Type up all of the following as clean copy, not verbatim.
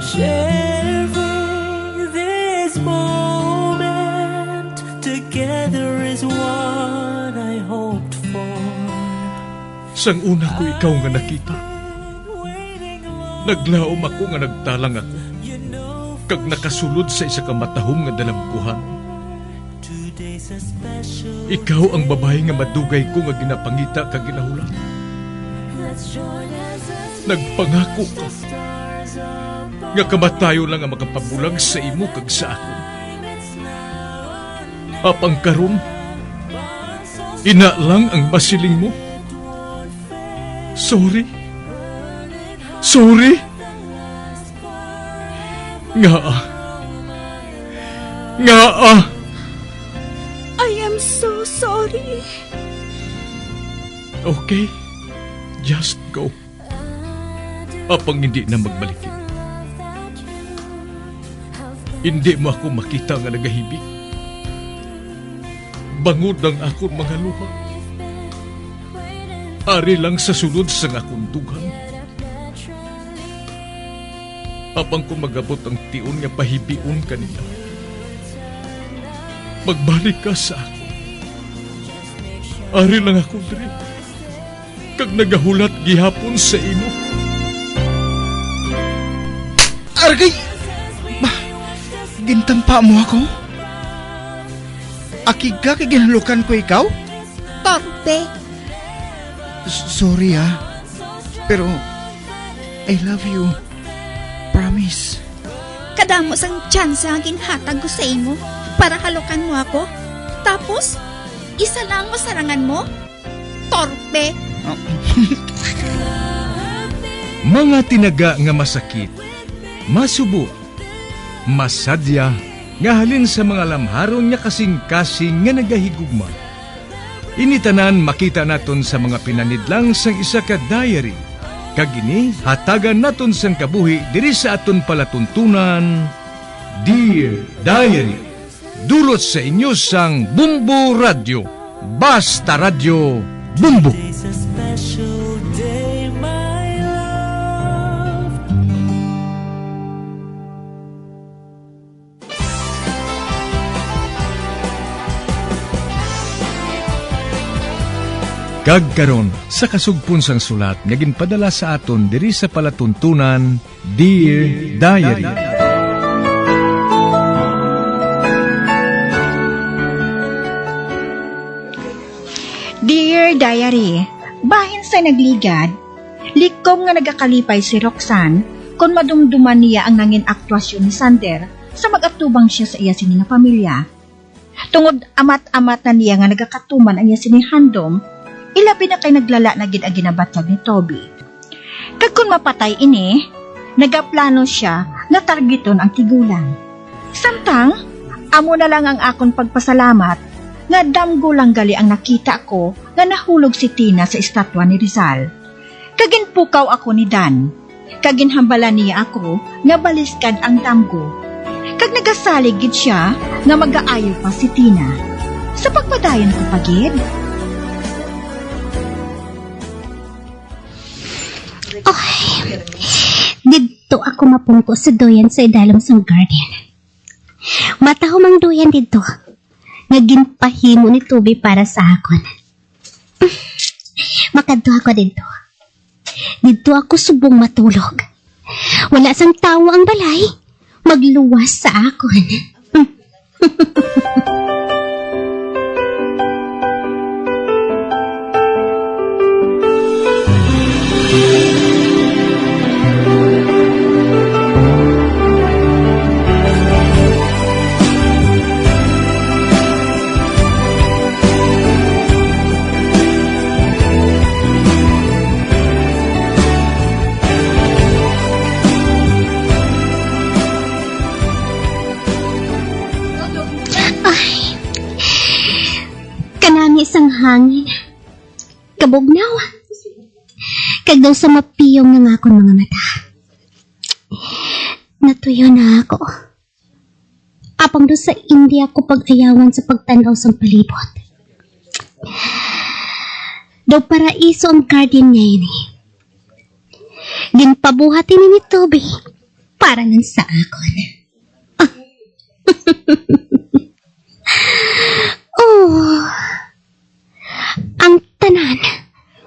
Sharing this moment together is what I hoped for. Sang una ko ikaw nga nakita, naglaom ako nga nagtalang ako, kag nakasulod sa isa ka matahom nga dalagkuhan. Ikaw ang babae nga madugay ko nga ginapangita kag ginahulan. Nagpangako ka nga kamatayo lang ang makapabulag sa imo kag sa ako. Apang karon, ina lang ang masiling mo. Sorry. Nga. I am so sorry. Okay, just go. Apang hindi na magbalikin. Hindi mo ako makita nga nagahibik. Bangod ang akong mga luha. Ari lang sa sulod sa akong dugang. Apang ko magabot ang tiun nga pahibiun kanila. Magbalik ka sa ako. Ari lang ako diri. Kag nagahulat gihapon sa imo. Argay! Gintampa mo ako? Akig ka kay ginalukan ko ikaw? Torpe. Sorry pero I love you. Promise. Kadamo sang tsansa ang ginhatag ko sa imo para halukan mo ako. Tapos, isa lang masarangan mo? Torpe. Mga tinaga nga masakit, masubo, masadya, nga halin sa mga lamharon nga kasing-kasing nga nagahigugma. Initanan makita naton sa mga pinanidlang sang isa ka diary. Kagini, hatagan naton sang kabuhi diri sa aton palatuntunan, Dear Diary. Dulot sa inyo sang Bumbo Radio. Basta Radio Bumbo. It's a special day, my love. Kagkaron sa kasugpon sang sulat nga ginpadala sa aton diri sa palatuntunan, Dear Diary. Dear Diary, bahin sa nagligad, likom nga nagakalipay si Roxanne kung madumduman niya ang nangin aktwasyon ni Sander sa mag-atubang siya sa iya sini nga pamilya. Tungod amat-amat na niya nga nagakatuman ang iya sini handom, ilabi na kay naglala na gid ang ginabatyag ni Toby. Kag kung mapatay ini, nagaplano siya na targeton ang tigulang. Samtang, amo na lang ang akon pagpasalamat nga damgo lang gali ang nakita ko nga nahulog si Tina sa estatwa ni Rizal. Kaginpukaw ako ni Dan. Kaginhambala niya ako nga baliskad ang damgo. Kag nagasalig gid siya nga mag-aayo pa si Tina. Sa pagpadayon ko pagid. Okay. Dito ako mapungko sa doyan sa idalom sang garden. Matahom ang doyan dito. Naginpahimo ni Toby para sa akon. Makadto ako dito. Dito ako subong matulog. Wala sang tawo ang balay. Magluwas sa akon. Isang hangin. Kabugnaw. Kag daw sa mapiyong ng akong mga mata. Natuyo na ako. Apang daw sa India ko pag-ayawan sa pagtanaw sa palibot. Daw paraiso ang garden niya yun eh. Ginpabuhat ini ni Toby. para lang sa akon. Oh, ang tanan,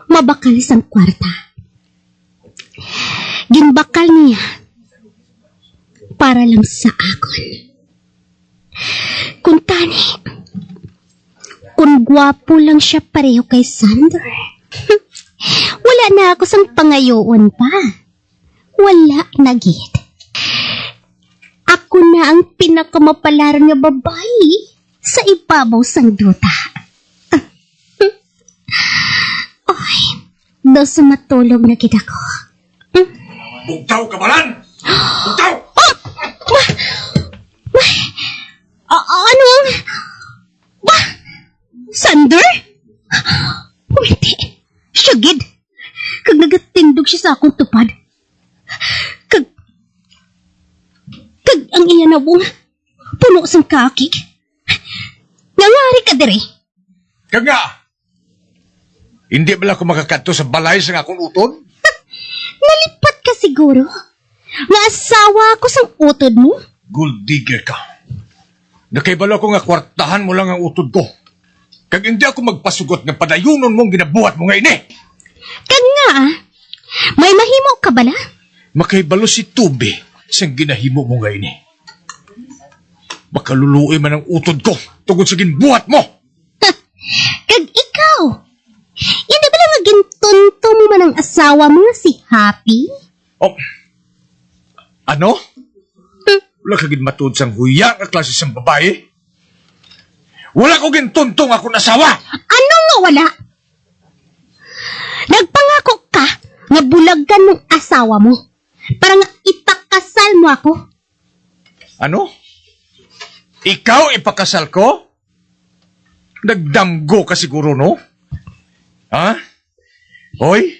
mabakal sang kwarta. Ginbakal niya para lang sa akon. Kung tani, kung gwapo lang siya pareho kay Sander, wala na ako sang pangayoon pa. Wala na gid. Ako na ang pinakamapalaran nga babae sa ibabaw sang duta. Oy, daw sumatulog na gid ako. Bugtaw ka balan! Bugtaw! Anong? Ba? Sander? Hindi. Siya gid. Kag nagatindog siya sa akong tupad. Kag ang iya na bong puno sang kakik. Nangari ka dire. Kag nga! Hindi ba ako makakadto sa balay sa akong utod? Nalipat ka siguro. Nga asawa ko sang utod mo. Gold digger ka. Nakaibalo ko nga kwartahan mo lang ang utod ko. Kag hindi ako magpasugot ng padayunon mong ginabuhat mo ngayon eh. Kag nga may mahimo ka bala? Makaibalo si Tube sa ginahimo mo ngayon eh. Makaluluoy man ang utod ko tungkol sa ginbuhat mo. Kag ikaw, hindi ba lang gintunto mo man ang asawa mo nga si Happy? Oh, ano? Wala ka ginmatod sang huya nga klase sang babae? Wala ko gintuntong akong asawa! Ano nga wala? Nagpangako ka nga bulagan mong asawa mo para nga ipakasal mo ako. Ano? Ikaw ipakasal ko? Nagdamgo ka siguro, no? Ha? Hoy,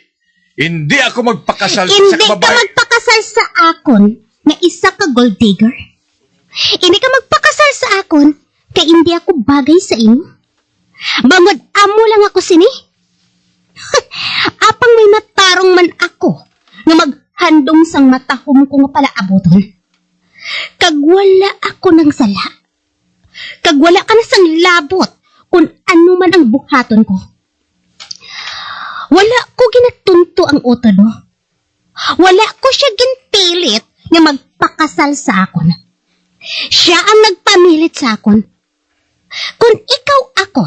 hindi ako magpakasal sa Hindi ka babae. magpakasal sa akon nga isa ka gold digger. Hindi ka magpakasal sa akon kay hindi ako bagay sa inyo. Bangod amo lang ako sini. Apang may matarong man ako nga maghandom sang matahom ko nga pala abuton. Kag wala ako ng sala. Kag wala ka na sang labot kung ano man ang buhaton ko. Wala ko ginatunto ang utod mo. Wala ko siya ginpilit nga magpakasal sa akon. Siya ang nagpamilit sa akon. Kung ikaw ako,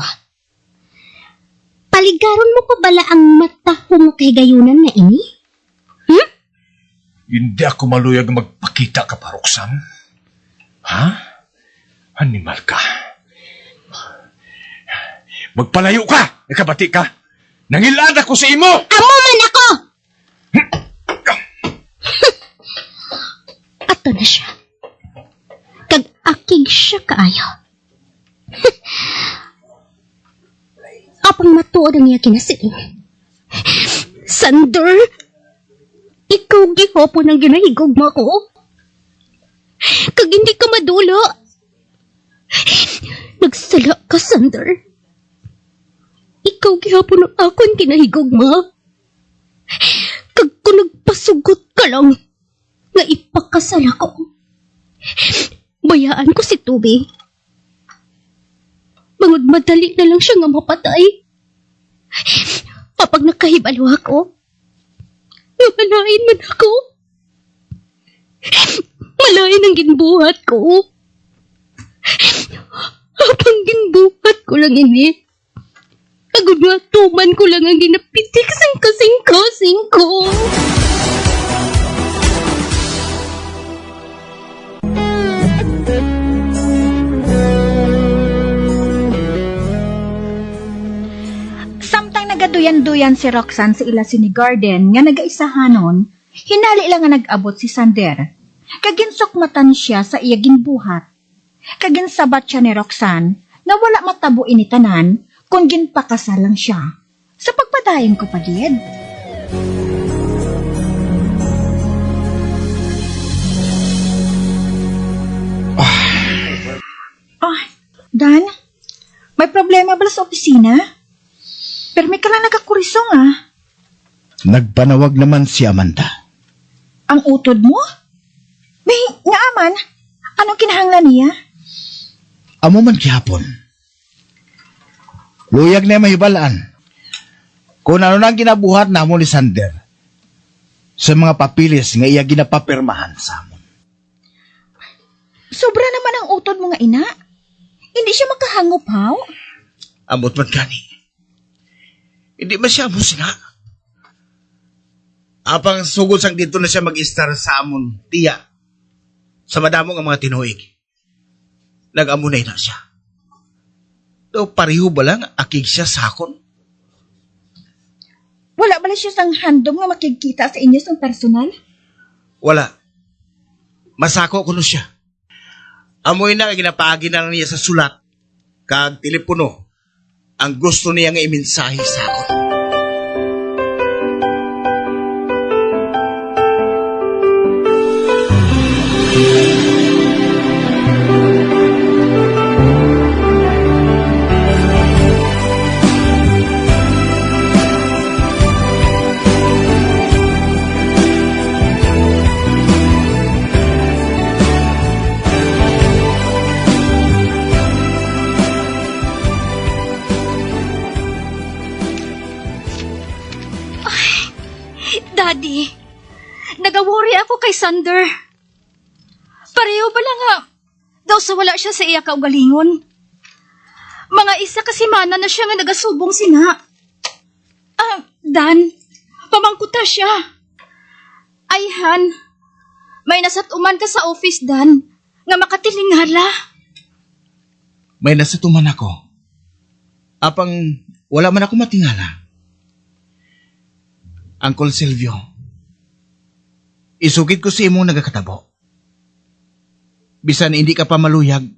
paligaron mo ko bala ang matahong kay gayunan na ini? Hindi ako maluyag magpakita ka pa, Roxanne. Ha? Animal ka. Magpalayo ka! Nakabati ka! Nangilad ako sa imo! Amo man ako! Ato na siya. Kag akig siya kaayo. Apang matuod ang iya kinasiling. Sander, ikaw gihapon ang ginahigugma ko. Kag hindi ka madulo. Nagsala ka, Sander. Ikaw gihapon ang akon kinahigugma. Kag kung nagpasugot ka lang, nga ipakasal ako. Bayaan ko si Tubi. Bangod madali na lang siya nga mapatay. Kapag nakahibalo ako, malain man ako. Malain ang ginbuhat ko. Habang ginbuhat ko lang ini, agad na tuman ko lang ang ginapitik sang kasing-kasing ko. Samtang nagaduyan-duyan si Roxanne sa ila sini garden nga nagaisahanon, hinali lang nga nag-abot si Sander. Kaginsokmatan siya sa iya ginbuhat. Kaginsabat siya ni Roxanne na wala matabo ini tanan kung ginpakasal lang siya. Sa pagpadayon ko pa diyan. Dan, may problema ba sa opisina? Pero may ka lang nagkakurisong Nagpanawag naman si Amanda. Ang utod mo? May nga aman, anong kinahanglan niya? Amo man gihapon. Luyag na mahibalaan. Kung ano nang ginabuhat na mo ni Sander sa mga papilis nga iya ginapapirmahan sa amon. Sobra naman ang utod mo nga ina. Hindi siya makahangop, haw? Amot man gani. Hindi man siya musina. Apang sugod sang dito na siya mag-istar sa amon, tiya. Sa madamo nga mga tinuig. Nag-amunay na siya. Do pariho ba lang akig siya sakon? Wala ba siya sang handom nga makikita sa inyo sang personal? Wala. Masako ko no siya. Amoy na ginapaagi na lang niya sa sulat kag telepono ang gusto niya nga imensahe sa akon. Daddy, nagawori ako kay Sander. Pareho ba lang nga, daw sa wala siya sa iya kaugalingon. Mga isa kasi mana na siya nga nagasubong sina. Dan, pamangkuta siya. Ay, Han, may nasatuman ka sa office, Dan, nga makatilinghala. May nasatuman ako. Apang wala man ako matingala. Uncle Silvio, isugid ko sa imong nagakatabo. Bisan hindi ka pa maluyag,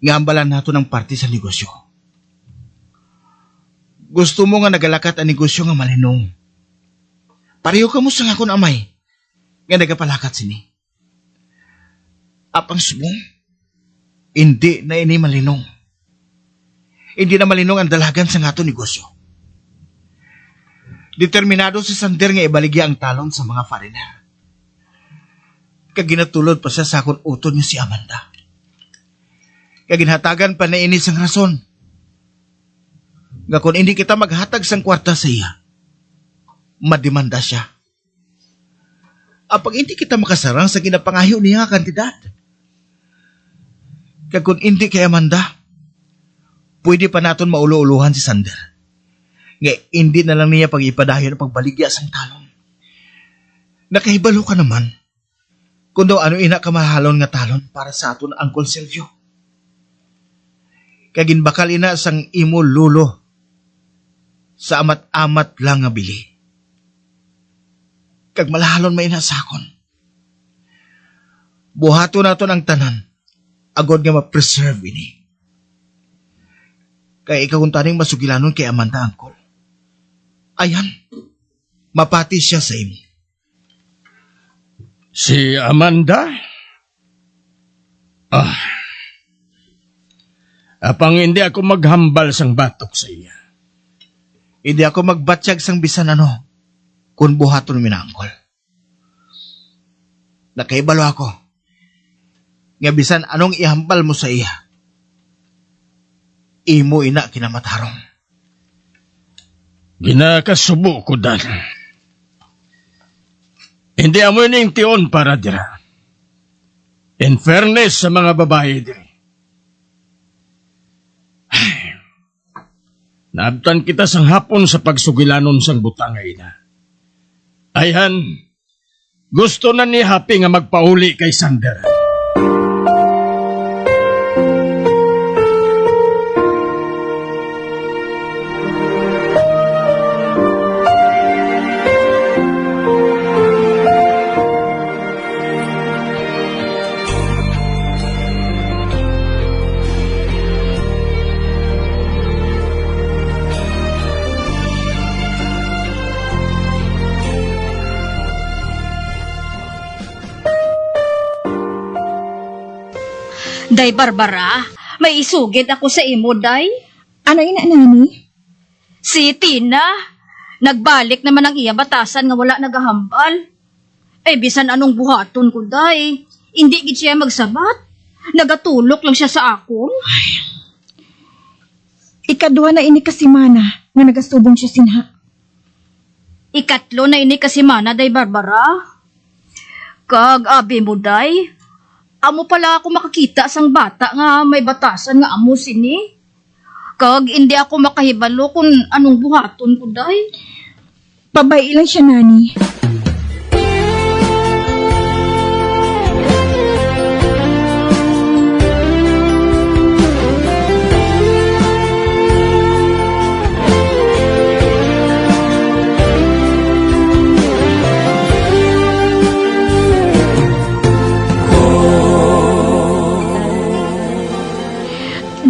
nga ambalan nato ng parte sa negosyo. Gusto mo nga nagalakat ang negosyo nga malinong. Pareho ka mo sa akong amay, nga nagapalakat sini. Apang subong, hindi na ini malinong. Hindi na malinong ang dalagan sa ngato negosyo. Determinado si Sander nga ibaligya ang talon sa mga foreigner. Kaginatulod pa siya sa akong utod niya si Amanda. Kaginhatagan pa na inis ang rason. Nga kung hindi kita maghatag sang kwarta sa iya, madimanda siya. Apag hindi kita makasarang sa ginapangayo niya nga kandidat. Kaya kung hindi kay Amanda, pwede pa naton maulo-uluhan si Sander. Nga hindi na lang niya pag-ipadayon ang pagbaligya sang talon. Nakahibalo ka naman kung daw ano ina kamahalon nga talon para sa aton Uncle Silvio. Kaginbakal ina sang imo lulo sa amat-amat lang nga bili. Kag malahalon may ina sa akon. Buhato naton ang tanan agod nga ma-preserve ini. Kaya ikaw kung taning masugilanon kay Amanda, Uncle. Ayan, mapati siya sa imo. Si Amanda? Apang hindi ako maghambal sang batok sa iya. Hindi ako magbatsyag sang bisan ano kung buhaton mi na, Uncle. Nakaibalo ako. Nga bisan anong ihambal mo sa iya, imo ina kinamatarong. Ginakasubo ko, Dan. Hindi amo ning tiyon para dira. In fairness sa mga babae diri. Naabtan kita sang hapon sa pagsugilanon sang butang nga ina. Ayan, gusto na ni Happy nga magpauli kay Sander. Day Barbara, may isugid ako sa imo, Day. Ano ina, nani? Si Tina, nagbalik naman ang iya batasan nga wala nagahambal. bisan anong buhaton ko, day. Hindi gid siya magsabat. Nagatulok lang siya sa akon. Ikaduha na ini kasimana nga nagasubong siya sinha. Ikatlo na ini kasi mana, day Barbara. Kag abi mo, day. Amo pala ako makakita sang bata nga may batasan nga amo sini. Kag hindi ako makahibalo kung anong buhaton ko, day. Babae lang siya, nani.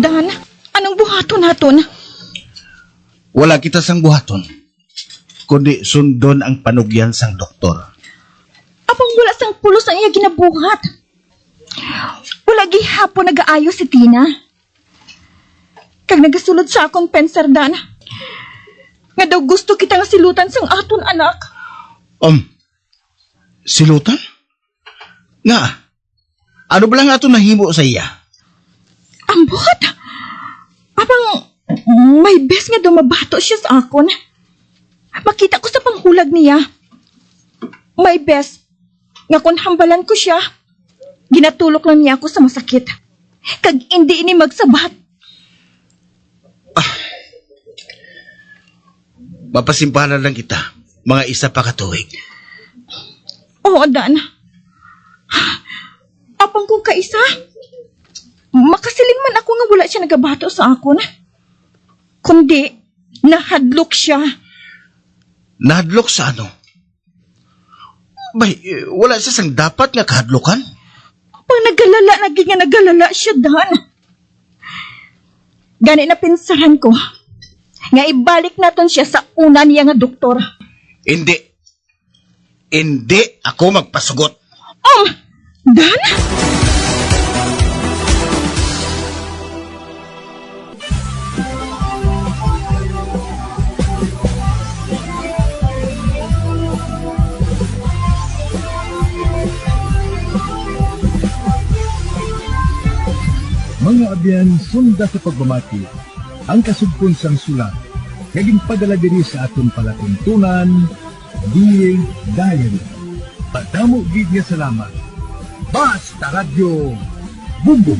Dan, anong buhaton naton? Wala kita sang buhaton, kundi sundon ang panugyan sang doktor. Apang wala sang pulos ang iya ginabuhat. Wala gihapon nag-aayo si Tina. Kag nagasulod sa akong penser, Dan. Nga daw gusto kita nga silutan sang aton anak. Silutan? Nga, ano ba lang ato nahimo sa iya? Ambot! Apang may bes nga dumabato siya sa akon. Makita ko sa panghulag niya. May bes nga kung hambalan ko siya, ginatulok lang niya ako sa masakit. Kag hindi ini magsabat. Mapasimpanan lang kita, mga isa pa katuig. Oo, Dan. Apang kung kaisa, makasiling man ako nga wala siya nagabato sa akon. Kundi, nahadlok siya. Nahadlok sa ano? Bay, wala siya sang dapat nga kahadlokan? Pag naging nga nagalala siya, Dan. Gani na pinsahan ko, nga ibalik natin siya sa una niya nga doktor. Hindi. Hindi ako magpasugot. Dan? Mga abyan, sunda sa pagbamati, ang kasugpon sang sulat, naging padala diri sa aton palatuntunan, Dieng Diary. Padamo gid nga salamat. Basta Radio Bumbum.